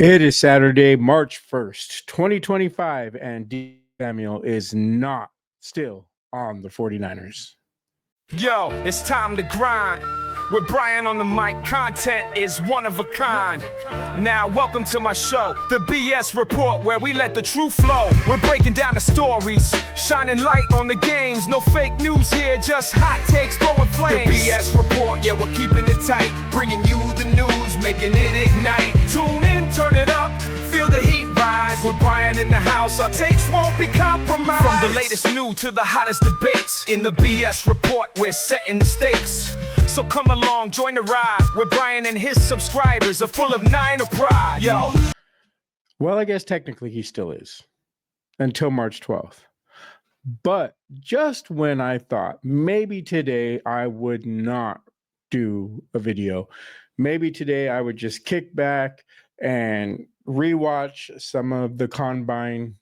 It is Saturday, March 1st, 2025, and Deebo Samuel is not still on the 49ers. Yo, it's time to grind. With Brian on the mic, content is one of a kind. Now, welcome to my show, the BS Report, where we let the truth flow. We're breaking down the stories, shining light on the games. No fake news here, just hot takes throwing flames. The BS Report, yeah, we're keeping it tight. Bringing you the news, making it ignite. Tune in, turn it up, feel the heat rise. With Brian in the house, our takes won't be compromised. From the latest news to the hottest debates, in the BS Report, we're setting the stakes. So come along, join the ride, where Brian and his subscribers are full of Niner pride. Yo. Well, I guess technically he still is until March 12th. But just when I thought maybe today I would not do a video, maybe today I would just kick back and rewatch some of the combine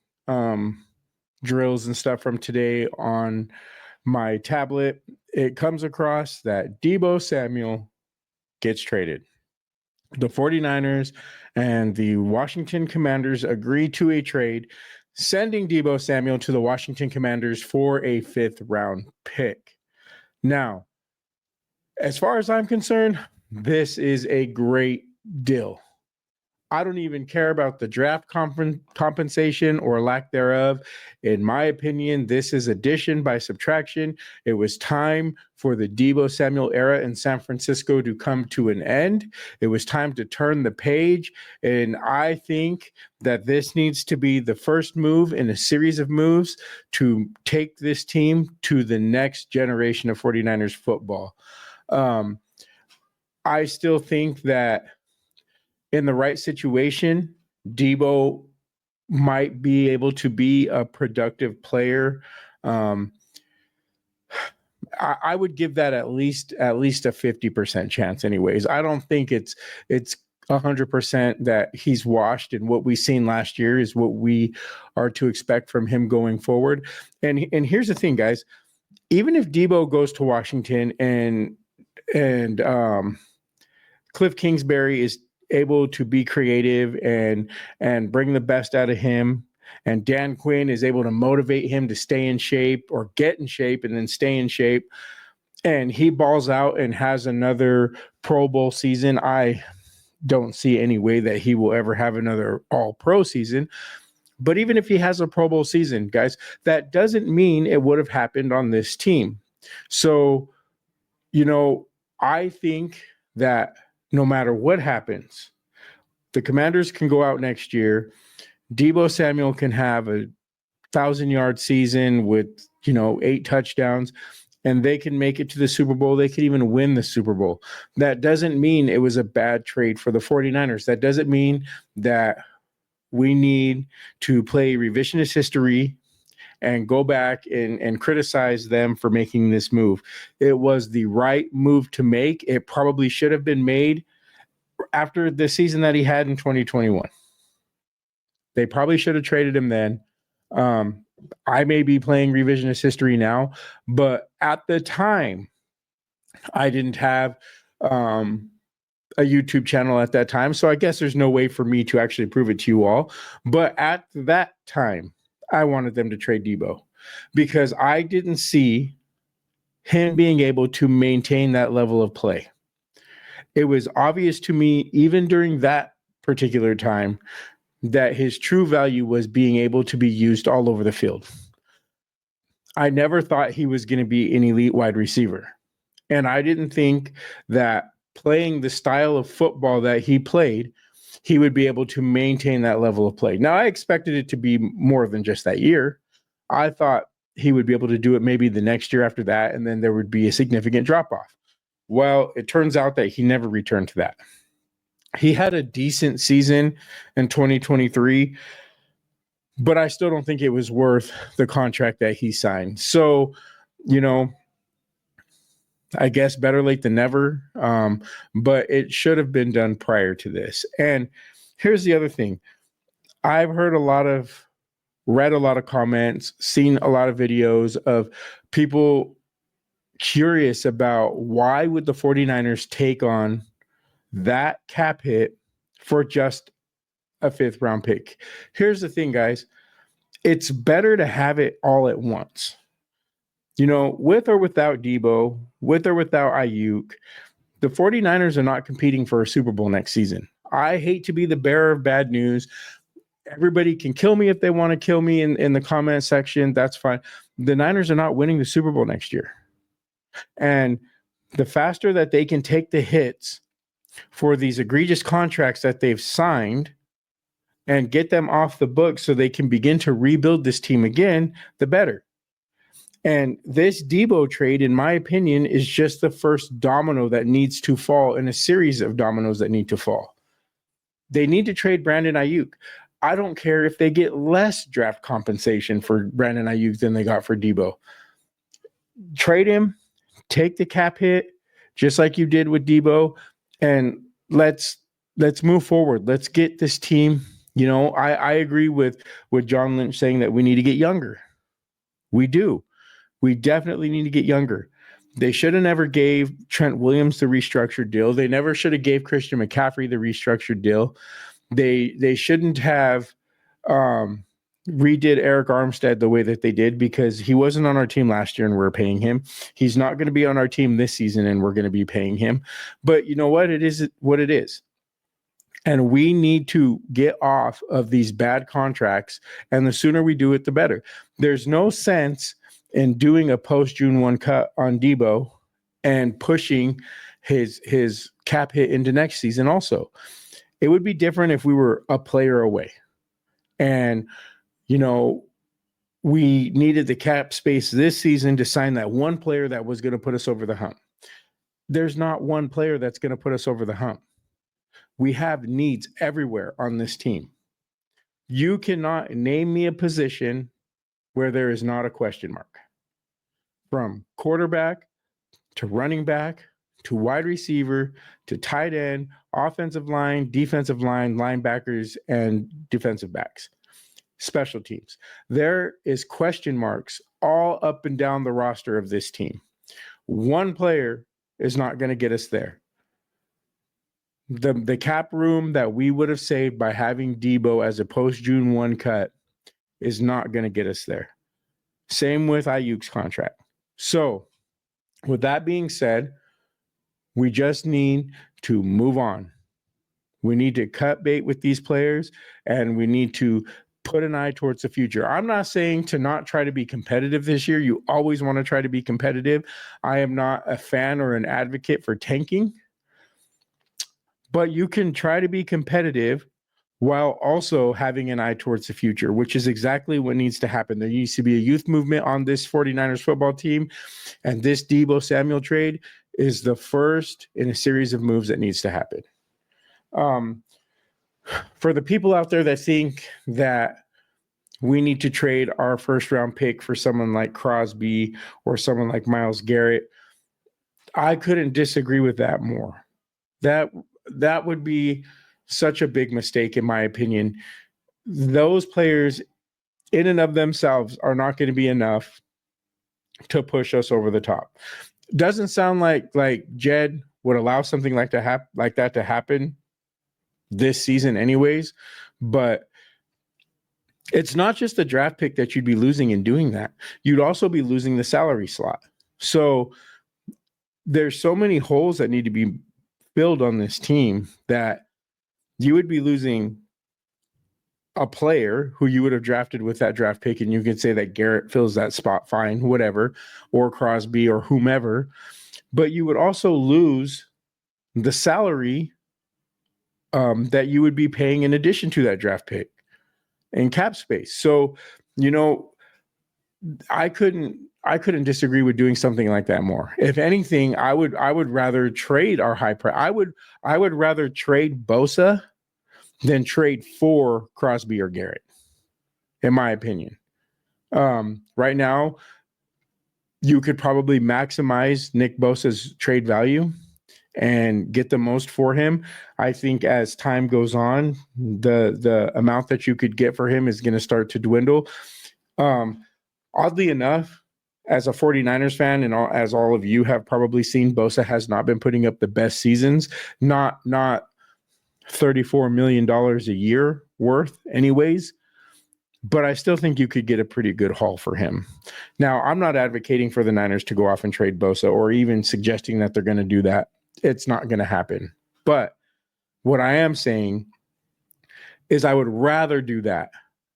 drills and stuff from today on my tablet, it comes across that Deebo Samuel gets traded. The 49ers and the Washington Commanders agree to a trade, sending Deebo Samuel to the Washington Commanders for a 5th round pick. Now, as far as I'm concerned, this is a great deal. I don't even care about the draft compensation or lack thereof. In my opinion, this is addition by subtraction. It was time for the Deebo Samuel era in San Francisco to come to an end. It was time to turn the page. And I think that this needs to be the first move in a series of moves to take this team to the next generation of 49ers football. I still think that in the right situation, Deebo might be able to be a productive player. I would give that at least a 50% chance anyways. I don't think it's 100% that he's washed, and what we've seen last year is what we are to expect from him going forward. And here's the thing, guys. Even if Deebo goes to Washington and Cliff Kingsbury is able to be creative and bring the best out of him, and Dan Quinn is able to motivate him to stay in shape or get in shape and then stay in shape, and he balls out and has another Pro Bowl season, I don't see any way that he will ever have another all-pro season. But even if he has a Pro Bowl season, guys, that doesn't mean it would have happened on this team. So, I think that no matter what happens, the Commanders can go out next year. Deebo Samuel can have a 1,000-yard season with, 8 touchdowns, and they can make it to the Super Bowl. They could even win the Super Bowl. That doesn't mean it was a bad trade for the 49ers. That doesn't mean that we need to play revisionist history and go back and criticize them for making this move. It was the right move to make. It probably should have been made after the season that he had in 2021. They probably should have traded him then. I may be playing revisionist history now, but at the time, I didn't have a YouTube channel at that time, so I guess there's no way for me to actually prove it to you all. But at that time, I wanted them to trade Deebo because I didn't see him being able to maintain that level of play. It was obvious to me, even during that particular time, that his true value was being able to be used all over the field. I never thought he was going to be an elite wide receiver. And I didn't think that playing the style of football that he played, he would be able to maintain that level of play. Now, I expected it to be more than just that year. I thought he would be able to do it maybe the next year after that, and then there would be a significant drop-off. Well, it turns out that he never returned to that. He had a decent season in 2023, but I still don't think it was worth the contract that he signed. So, I guess better late than never, but it should have been done prior to this. And here's the other thing. I've read a lot of comments, seen a lot of videos of people curious about why would the 49ers take on that cap hit for just a 5th round pick. Here's the thing, guys. It's better to have it all at once. With or without Deebo, with or without Ayuk, the 49ers are not competing for a Super Bowl next season. I hate to be the bearer of bad news. Everybody can kill me if they want to kill me in the comment section. That's fine. The Niners are not winning the Super Bowl next year. And the faster that they can take the hits for these egregious contracts that they've signed and get them off the books so they can begin to rebuild this team again, the better. And this Deebo trade, in my opinion, is just the first domino that needs to fall in a series of dominoes that need to fall. They need to trade Brandon Ayuk. I don't care if they get less draft compensation for Brandon Ayuk than they got for Deebo. Trade him, take the cap hit, just like you did with Deebo, and let's move forward. Let's get this team. I agree with John Lynch saying that we need to get younger. We do. We definitely need to get younger. They should have never gave Trent Williams the restructured deal. They never should have gave Christian McCaffrey the restructured deal. They shouldn't have redid Eric Armstead the way that they did, because he wasn't on our team last year and we're paying him. He's not going to be on our team this season and we're going to be paying him. But you know what? It is what it is. And we need to get off of these bad contracts. And the sooner we do it, the better. There's no sense in doing a post-June 1 cut on Deebo and pushing his cap hit into next season also. It would be different if we were a player away. And, we needed the cap space this season to sign that one player that was going to put us over the hump. There's not one player that's going to put us over the hump. We have needs everywhere on this team. You cannot name me a position where there is not a question mark. From quarterback to running back to wide receiver to tight end, offensive line, defensive line, linebackers, and defensive backs. Special teams. There is question marks all up and down the roster of this team. One player is not going to get us there. The cap room that we would have saved by having Deebo as a post-June 1 cut is not going to get us there. Same with Ayuk's contract. So, with that being said, we just need to move on. We need to cut bait with these players, and we need to put an eye towards the future. I'm not saying to not try to be competitive this year. You always want to try to be competitive. I am not a fan or an advocate for tanking, but you can try to be competitive while also having an eye towards the future, which is exactly what needs to happen. There needs to be a youth movement on this 49ers football team, and this Deebo Samuel trade is the first in a series of moves that needs to happen. For the people out there that think that we need to trade our first-round pick for someone like Crosby or someone like Myles Garrett, I couldn't disagree with that more. That would be such a big mistake, in my opinion. Those players in and of themselves are not going to be enough to push us over the top. Doesn't sound like Jed would allow something like that to happen this season anyways, but it's not just the draft pick that you'd be losing in doing that. You'd also be losing the salary slot. So there's so many holes that need to be filled on this team that you would be losing a player who you would have drafted with that draft pick, and you could say that Garrett fills that spot fine, whatever, or Crosby or whomever, but you would also lose the salary that you would be paying in addition to that draft pick and cap space. So, I couldn't disagree with doing something like that more. If anything, I would rather trade our high price. I would rather trade Bosa than trade for Crosby or Garrett, in my opinion. Right now, you could probably maximize Nick Bosa's trade value and get the most for him. I think as time goes on, the amount that you could get for him is going to start to dwindle. Oddly enough, as a 49ers fan, and as all of you have probably seen, Bosa has not been putting up the best seasons. Not $34 million a year worth anyways. But I still think you could get a pretty good haul for him. Now, I'm not advocating for the Niners to go off and trade Bosa or even suggesting that they're going to do that. It's not going to happen. But what I am saying is I would rather do that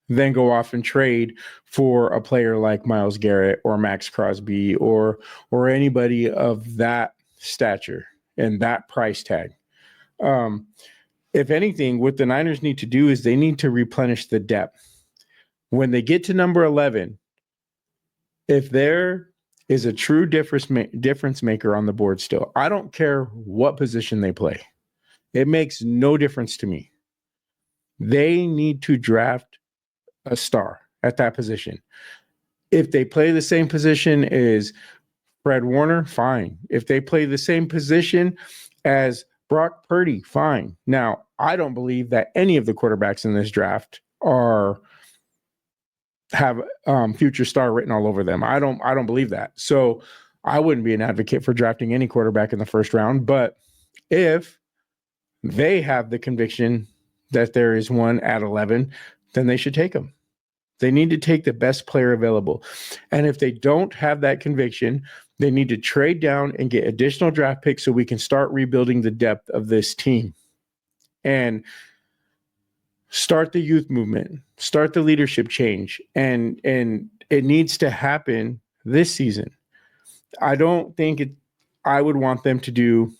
than go off and trade for a player like Myles Garrett or Max Crosby or anybody of that stature and that price tag. If anything, what the Niners need to do is they need to replenish the depth. When they get to number 11, if there is a true difference maker on the board still, I don't care what position they play. It makes no difference to me. They need to draft a star at that position. If they play the same position as Fred Warner, fine. If they play the same position as Brock Purdy, fine. Now, I don't believe that any of the quarterbacks in this draft have future star written all over them. I don't believe that. So I wouldn't be an advocate for drafting any quarterback in the first round. But if they have the conviction that there is one at 11, then they should take them. They need to take the best player available. And if they don't have that conviction, they need to trade down and get additional draft picks so we can start rebuilding the depth of this team and start the youth movement, start the leadership change. And it needs to happen this season. I don't think I would want them to do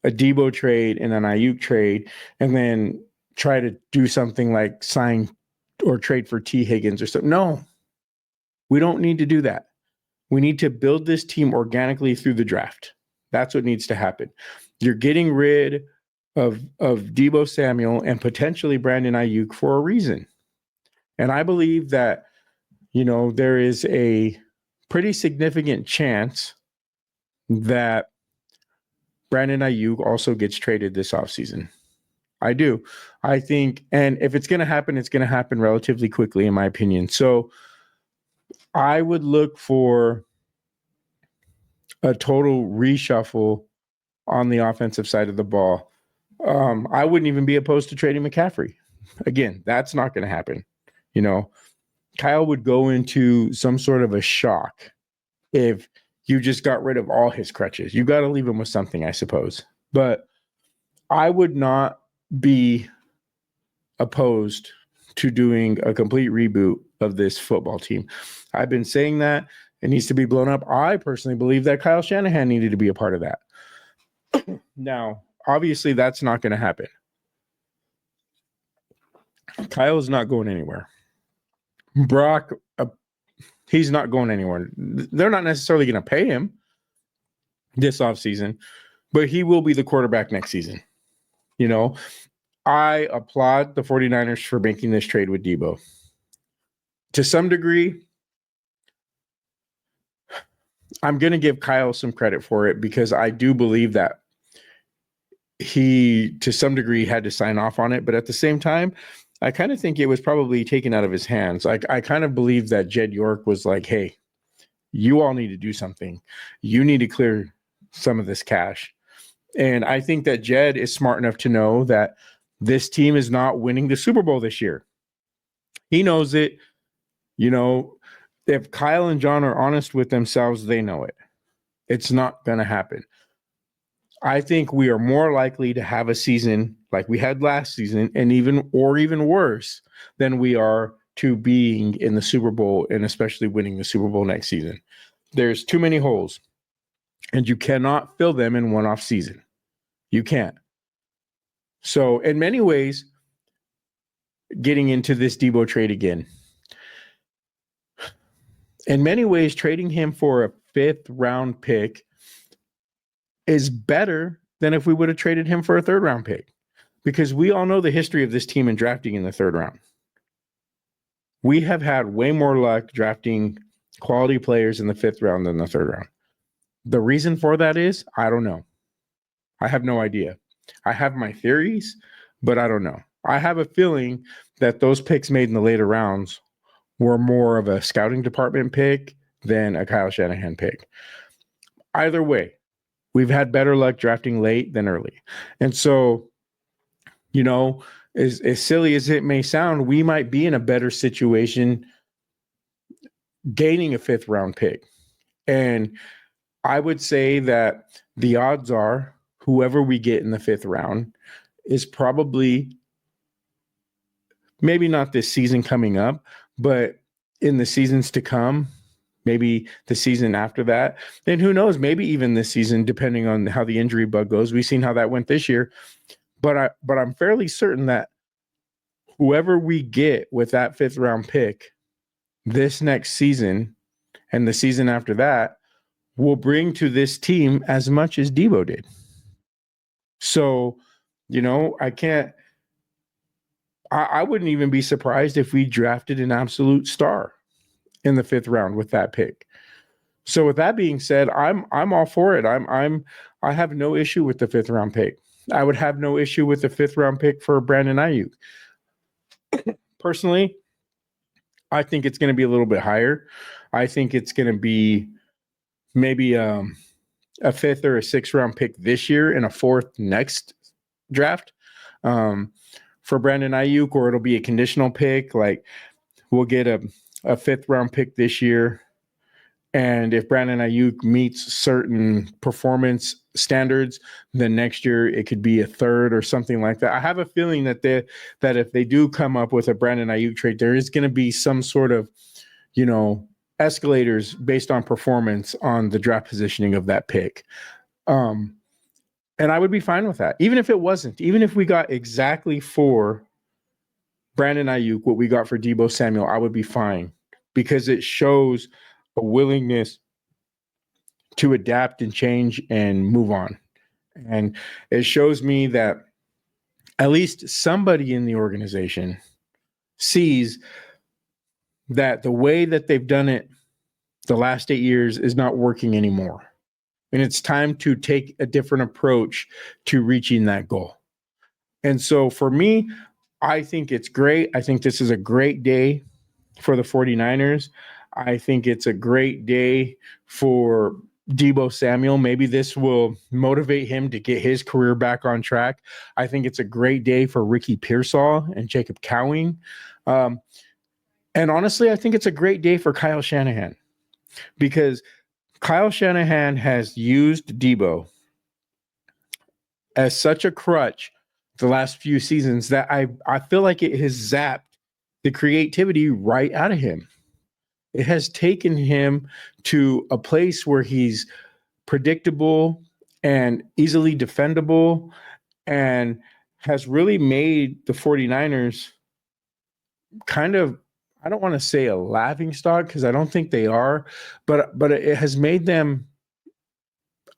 a Deebo trade and an Ayuk trade and then try to do something like sign or trade for T. Higgins or something. No, we don't need to do that. We need to build this team organically through the draft. That's what needs to happen. You're getting rid of Deebo Samuel and potentially Brandon Ayuk for a reason. And I believe that, there is a pretty significant chance that Brandon Ayuk also gets traded this offseason. I do. I think, and if it's going to happen, it's going to happen relatively quickly, in my opinion. So I would look for a total reshuffle on the offensive side of the ball. I wouldn't even be opposed to trading McCaffrey. Again, that's not going to happen. Kyle would go into some sort of a shock if you just got rid of all his crutches. You got to leave him with something, I suppose. But I would not be opposed to doing a complete reboot of this football team. I've been saying that it needs to be blown up. I personally believe that Kyle Shanahan needed to be a part of that. Now, obviously, that's not going to happen. Kyle's not going anywhere. Brock, he's not going anywhere. They're not necessarily going to pay him this offseason, but he will be the quarterback next season. I applaud the 49ers for making this trade with Deebo. To some degree, I'm going to give Kyle some credit for it because I do believe that he, to some degree, had to sign off on it. But at the same time, I kind of think it was probably taken out of his hands. I kind of believe that Jed York was like, hey, you all need to do something. You need to clear some of this cash. And I think that Jed is smart enough to know that this team is not winning the Super Bowl this year. He knows it. If Kyle and John are honest with themselves, they know it. It's not going to happen. I think we are more likely to have a season like we had last season and even worse than we are to being in the Super Bowl and especially winning the Super Bowl next season. There's too many holes and you cannot fill them in one off season. You can't. So in many ways, getting into this Deebo trade again, in many ways, trading him for a 5th round pick is better than if we would have traded him for a 3rd round pick, because we all know the history of this team in drafting in the 3rd round. We have had way more luck drafting quality players in the 5th round than the 3rd round. The reason for that is, I don't know. I have no idea. I have my theories, but I don't know. I have a feeling that those picks made in the later rounds were more of a scouting department pick than a Kyle Shanahan pick. Either way, we've had better luck drafting late than early. And so you know, as silly as it may sound, we might be in a better situation gaining a 5th round pick. And I would say that the odds are whoever we get in the 5th round is probably, maybe not this season coming up, but in the seasons to come, maybe the season after that. And who knows, maybe even this season, depending on how the injury bug goes. We've seen how that went this year. But I'm fairly certain that whoever we get with that 5th round pick this next season and the season after that will bring to this team as much as Deebo did. So, I wouldn't even be surprised if we drafted an absolute star in the 5th round with that pick. So with that being said, I'm all for it. I have no issue with the 5th round pick. I would have no issue with the 5th round pick for Brandon Ayuk. Personally, I think it's going to be a little bit higher. I think it's going to be maybe a 5th or a 6th round pick this year and a 4th next draft for Brandon Ayuk, or it'll be a conditional pick. Like we'll get a 5th round pick this year. And if Brandon Ayuk meets certain performance standards, then next year it could be a 3rd or something like that. I have a feeling that if they do come up with a Brandon Ayuk trade, there is going to be some sort of, escalators based on performance on the draft positioning of that pick. And I would be fine with that. Even if it wasn't, even if we got exactly for Brandon Ayuk what we got for Deebo Samuel, I would be fine, because it shows a willingness to adapt and change and move on. And it shows me that at least somebody in the organization sees that the way that they've done it the last 8 years is not working anymore. And it's time to take a different approach to reaching that goal. And so for me, I think it's great. I think this is a great day for the 49ers. I think it's a great day for Deebo Samuel. Maybe this will motivate him to get his career back on track. I think it's a great day for Ricky Pearsall and Jacob Cowing. And honestly, I think it's a great day for Kyle Shanahan, because Kyle Shanahan has used Deebo as such a crutch the last few seasons that I feel like it has zapped the creativity right out of him. It has taken him to a place where he's predictable and easily defendable, and has really made the 49ers kind of, I don't want to say a laughing stock, because I don't think they are, but it has made them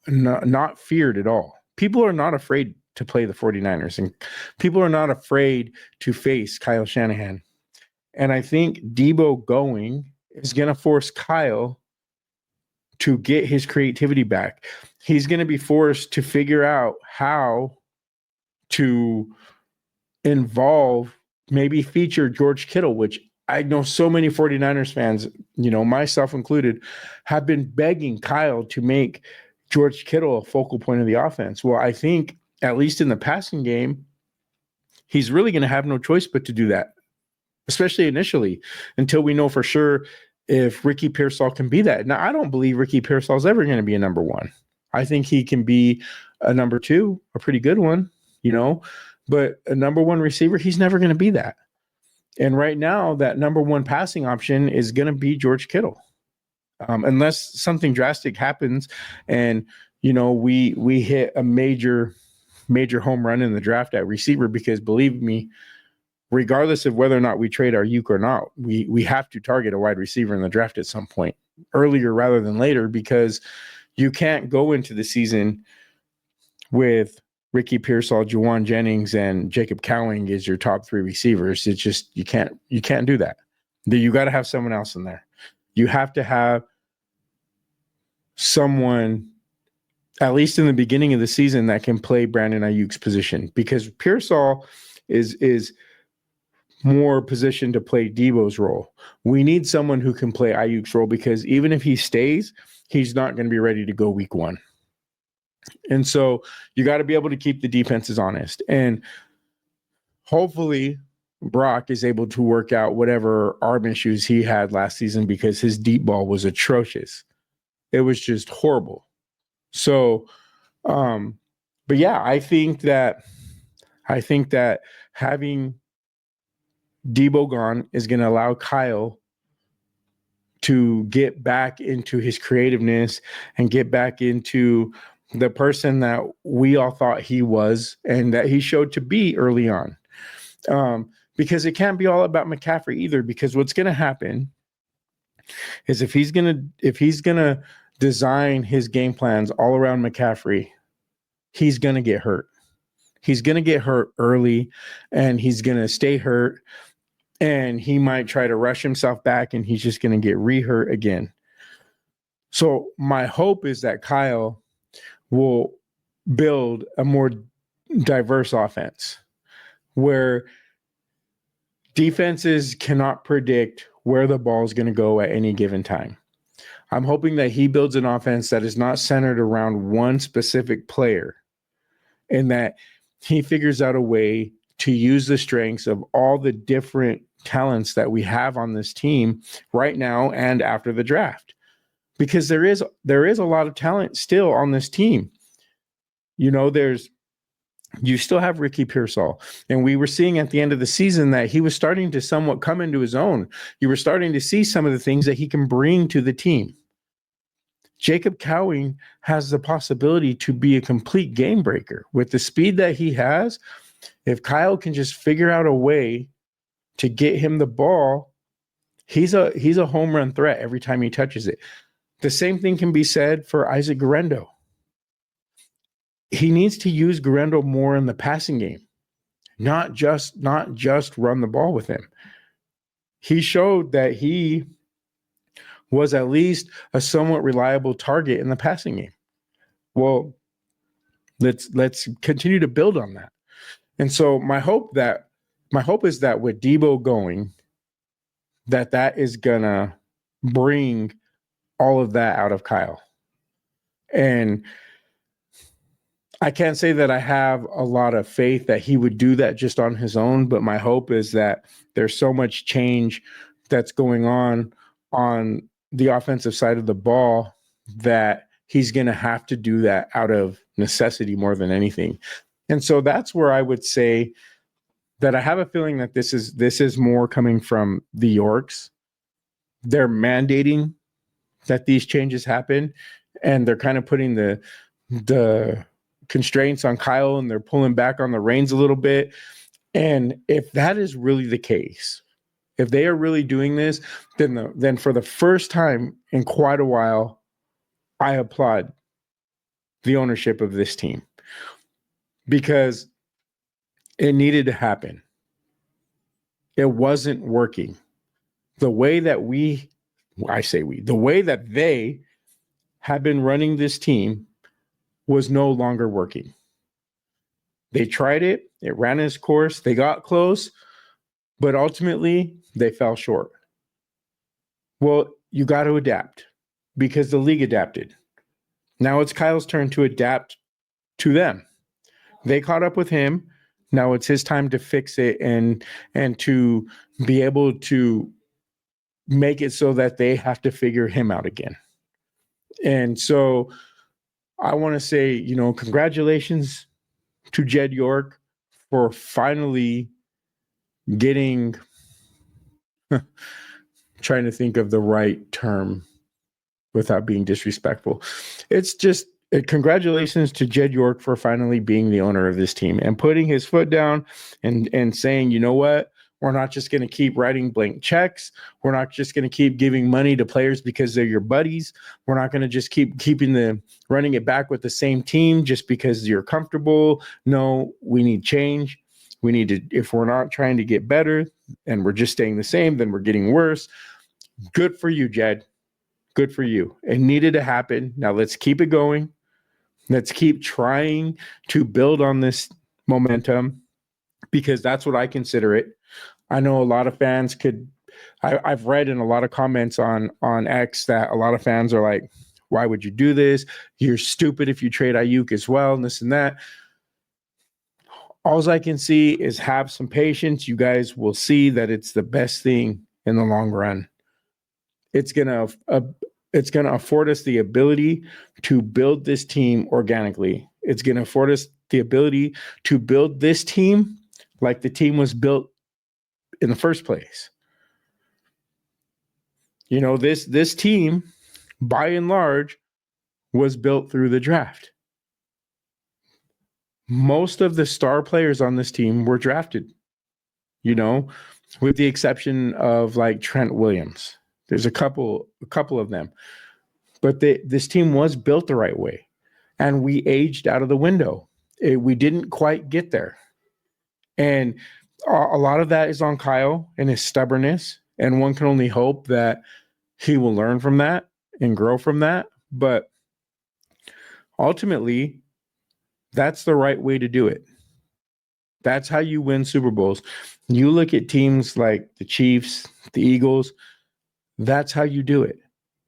not feared at all. People are not afraid to play the 49ers, and people are not afraid to face Kyle Shanahan. And I think Deebo going is going to force Kyle to get his creativity back. He's going to be forced to figure out how to involve, maybe feature George Kittle, which I know so many 49ers fans, myself included, have been begging Kyle to make George Kittle a focal point of the offense. Well, I think, at least in the passing game, he's really going to have no choice but to do that, especially initially, until we know for sure if Ricky Pearsall can be that. Now, I don't believe Ricky Pearsall is ever going to be a number 1. I think he can be a number 2, a pretty good one, but a number 1 receiver, he's never going to be that. And right now, that number 1 passing option is going to be George Kittle, unless something drastic happens and we hit a major home run in the draft at receiver. Because believe me, regardless of whether or not we trade our Ayuk or not, we have to target a wide receiver in the draft at some point, earlier rather than later, because you can't go into the season with Ricky Pearsall, Juwan Jennings, and Jacob Cowing is your top 3 receivers. It's just, you can't do that. You got to have someone else in there. You have to have someone, at least in the beginning of the season, that can play Brandon Ayuk's position, because Pearsall is more positioned to play Deebo's role. We need someone who can play Ayuk's role, because even if he stays, he's not going to be ready to go week 1. And so you got to be able to keep the defenses honest. And hopefully Brock is able to work out whatever arm issues he had last season, because his deep ball was atrocious. It was just horrible. So, but yeah, I think that having Deebo gone is going to allow Kyle to get back into his creativeness and get back into the person that we all thought he was and that he showed to be early on. Because it can't be all about McCaffrey either, because what's going to happen is if he's going to design his game plans all around McCaffrey, he's going to get hurt. He's going to get hurt early, and he's going to stay hurt, and he might try to rush himself back, and he's just going to get re-hurt again. So my hope is that Kyle will build a more diverse offense where defenses cannot predict where the ball is going to go at any given time. I'm hoping that he builds an offense that is not centered around one specific player, and that he figures out a way to use the strengths of all the different talents that we have on this team right now and after the draft. Because there is a lot of talent still on this team. You know, you still have Ricky Pearsall, and we were seeing at the end of the season that he was starting to somewhat come into his own. You were starting to see some of the things that he can bring to the team. Jacob Cowing has the possibility to be a complete game breaker with the speed that he has. If Kyle can just figure out a way to get him the ball, he's a home run threat every time he touches it. The same thing can be said for Isaac Guerrero. He needs to use Guerrero more in the passing game, not just run the ball with him. He showed that he was at least a somewhat reliable target in the passing game. Well, let's continue to build on that. And so my hope is that with Deebo going, that is gonna bring all of that out of Kyle. And I can't say that I have a lot of faith that he would do that just on his own, but my hope is that there's so much change that's going on the offensive side of the ball that he's going to have to do that out of necessity more than anything. And so that's where I would say that I have a feeling that this is more coming from the Yorks. They're mandating that these changes happen, and they're kind of putting the constraints on Kyle, and they're pulling back on the reins a little bit. And if that is really the case, if they are really doing this, then for the first time in quite a while, I applaud the ownership of this team, because it needed to happen. It wasn't working. The way that the way that they have been running this team was no longer working. They tried it. It ran its course. They got close, but ultimately they fell short. Well, you got to adapt, because the league adapted. Now it's Kyle's turn to adapt to them. They caught up with him. Now it's his time to fix it and to be able to make it so that they have to figure him out again. And so I want to say, congratulations to Jed York for finally getting, trying to think of the right term without being disrespectful. It's just congratulations to Jed York for finally being the owner of this team and putting his foot down and saying, you know what? We're not just going to keep writing blank checks. We're not just going to keep giving money to players because they're your buddies. We're not going to just keep running it back with the same team just because you're comfortable. No, we need change. We need to, if we're not trying to get better and we're just staying the same, then we're getting worse. Good for you, Jed. Good for you. It needed to happen. Now let's keep it going. Let's keep trying to build on this momentum, because that's what I consider it. I know a lot of fans I've read in a lot of comments on X that a lot of fans are like, why would you do this? You're stupid if you trade Ayuk as well, and this and that. All I can see is have some patience. You guys will see that it's the best thing in the long run. It's gonna afford us the ability to build this team organically. It's gonna afford us the ability to build this team like the team was built in the first place. You know, this team, by and large, was built through the draft. Most of the star players on this team were drafted, you know, with the exception of like Trent Williams. There's a couple of them. But this team was built the right way. And we aged out of the window. We didn't quite get there. And a lot of that is on Kyle and his stubbornness. And one can only hope that he will learn from that and grow from that. But ultimately, that's the right way to do it. That's how you win Super Bowls. You look at teams like the Chiefs, the Eagles, that's how you do it.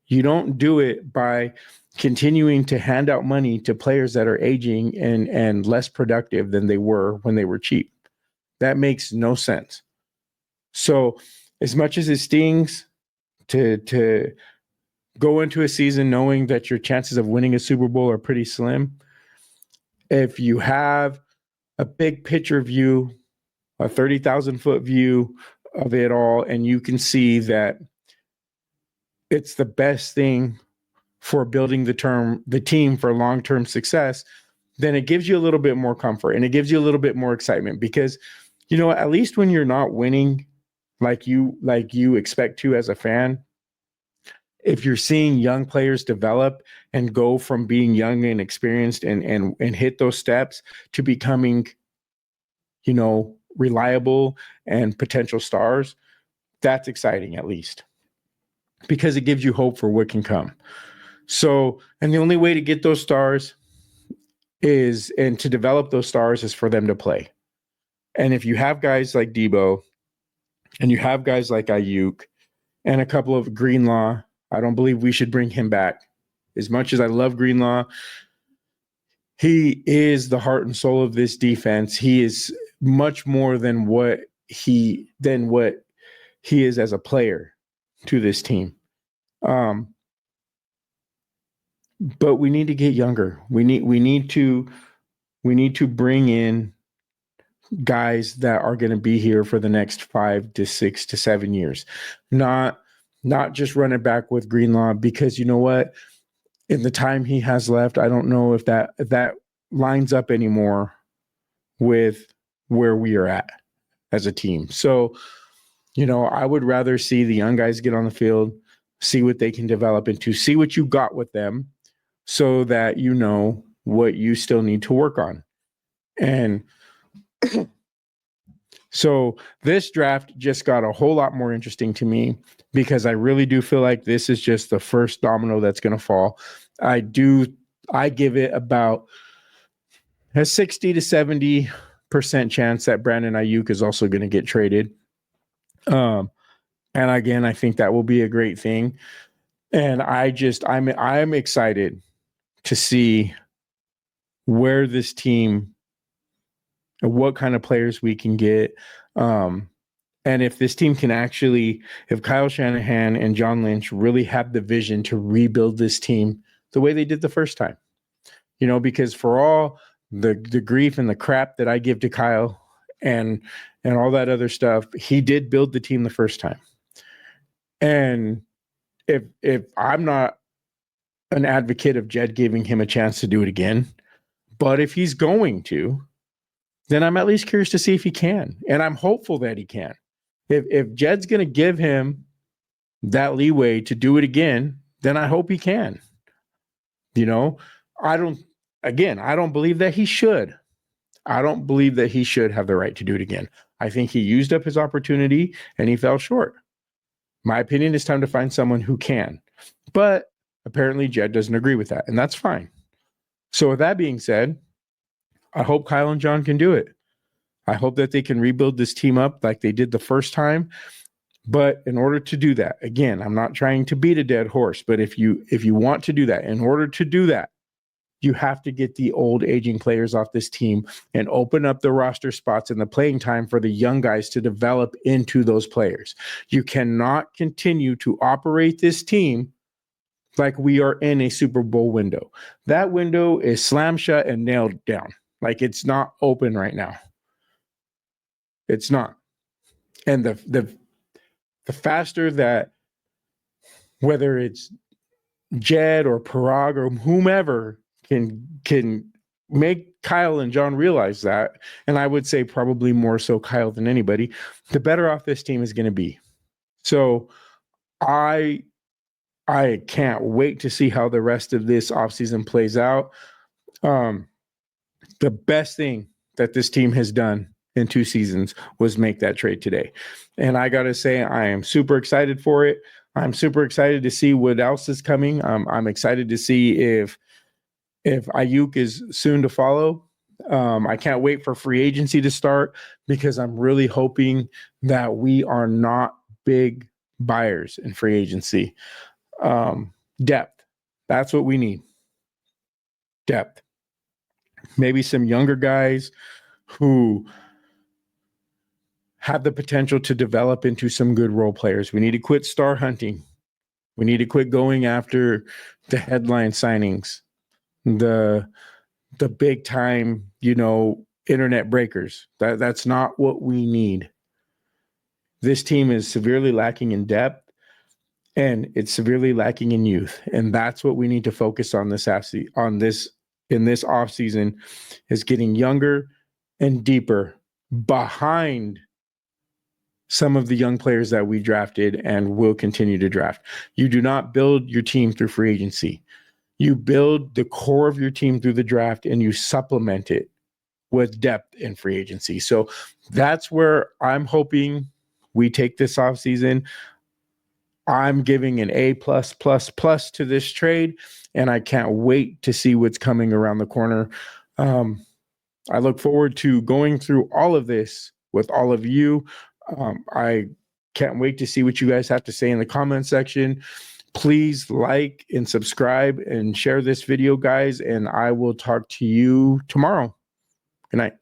You don't do it by continuing to hand out money to players that are aging and less productive than they were when they were cheap. That makes no sense. So as much as it stings to go into a season knowing that your chances of winning a Super Bowl are pretty slim, if you have a big picture view, a 30,000-foot view of it all, and you can see that it's the best thing for building the team for long-term success, then it gives you a little bit more comfort and it gives you a little bit more excitement because, you know, at least when you're not winning like you expect to as a fan, if you're seeing young players develop and go from being young and experienced and hit those steps to becoming, you know, reliable and potential stars, that's exciting at least because it gives you hope for what can come. So, and the only way to get those stars and to develop those stars is for them to play. And if you have guys like Deebo and you have guys like Ayuk and a couple of Greenlaw, I don't believe we should bring him back. As much as I love Greenlaw, he is the heart and soul of this defense. He is much more than what he is as a player to this team. But we need to get younger. We need to bring in guys that are going to be here for the next 5 to 6 to 7 years. Not just run it back with Greenlaw, because you know what? In the time he has left, I don't know if that lines up anymore with where we are at as a team. So, you know, I would rather see the young guys get on the field, see what they can develop into, see what you got with them, so that you know what you still need to work on. And so this draft just got a whole lot more interesting to me because I really do feel like this is just the first domino that's going to fall. I give it about a 60 to 70% chance that Brandon Ayuk is also going to get traded. And again, I think that will be a great thing. And I'm excited to see where this team, what kind of players we can get. And if this team can actually, if Kyle Shanahan and John Lynch really have the vision to rebuild this team the way they did the first time, you know, because for all the grief and the crap that I give to Kyle and all that other stuff, he did build the team the first time. And if I'm not an advocate of Jed giving him a chance to do it again, but if he's going to, then I'm at least curious to see if he can. And I'm hopeful that he can. If Jed's going to give him that leeway to do it again, then I hope he can. You know, I don't believe that he should. I don't believe that he should have the right to do it again. I think he used up his opportunity and he fell short. My opinion is time to find someone who can. But apparently Jed doesn't agree with that, and that's fine. So with that being said, I hope Kyle and John can do it. I hope that they can rebuild this team up like they did the first time. But in order to do that, again, I'm not trying to beat a dead horse, but if you want to do that, in order to do that, You have to get the old aging players off this team and open up the roster spots and the playing time for the young guys to develop into those players. You cannot continue to operate this team like we are in a Super Bowl window. That window is slam shut and nailed down. Like, it's not open right now. It's not. And the faster that, whether it's Jed or Parag or whomever can make Kyle and John realize that, and I would say probably more so Kyle than anybody, the better off this team is going to be. So I can't wait to see how the rest of this offseason plays out. The best thing that this team has done in 2 seasons was make that trade today. And I got to say, I am super excited for it. I'm super excited to see what else is coming. I'm excited to see if Ayuk is soon to follow. I can't wait for free agency to start, because I'm really hoping that we are not big buyers in free agency. Depth. That's what we need. Depth. Maybe some younger guys who have the potential to develop into some good role players. We need to quit star hunting. We need to quit going after the headline signings, the big time, internet breakers. That's not what we need. This team is severely lacking in depth, and it's severely lacking in youth. And that's what we need to focus on in this offseason, is getting younger and deeper behind some of the young players that we drafted and will continue to draft. You do not build your team through free agency. You build the core of your team through the draft, and you supplement it with depth in free agency. So that's where I'm hoping we take this offseason. I'm giving an A+++ to this trade, and I can't wait to see what's coming around the corner. I look forward to going through all of this with all of you. I can't wait to see what you guys have to say in the comment section. Please like and subscribe and share this video, guys, and I will talk to you tomorrow. Good night.